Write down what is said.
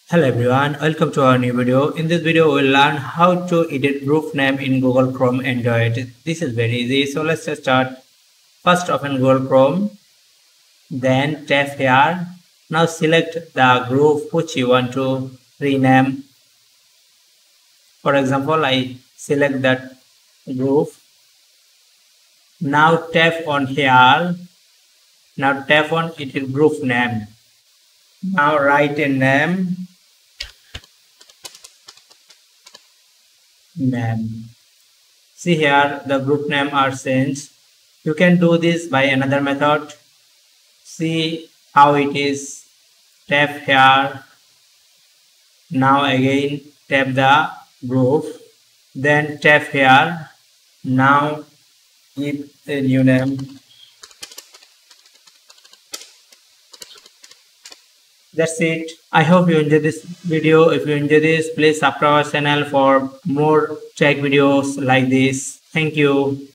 Hello everyone, welcome to our new video. In this video, we'll learn how to edit group name in Google Chrome Android. This is very easy. So let's just start. First open Google Chrome, then tap here. Now select the group which you want to rename. For example, I select that group. Now tap on here. Now tap on edit group name. Now write a name. See here the group name are changed. You can do this by another method. See how it is. Tap here. Now again tap the group. Then tap here. Now give a new name. That's it. I hope you enjoyed this video. If you enjoyed this, please subscribe our channel for more tech videos like this. Thank you.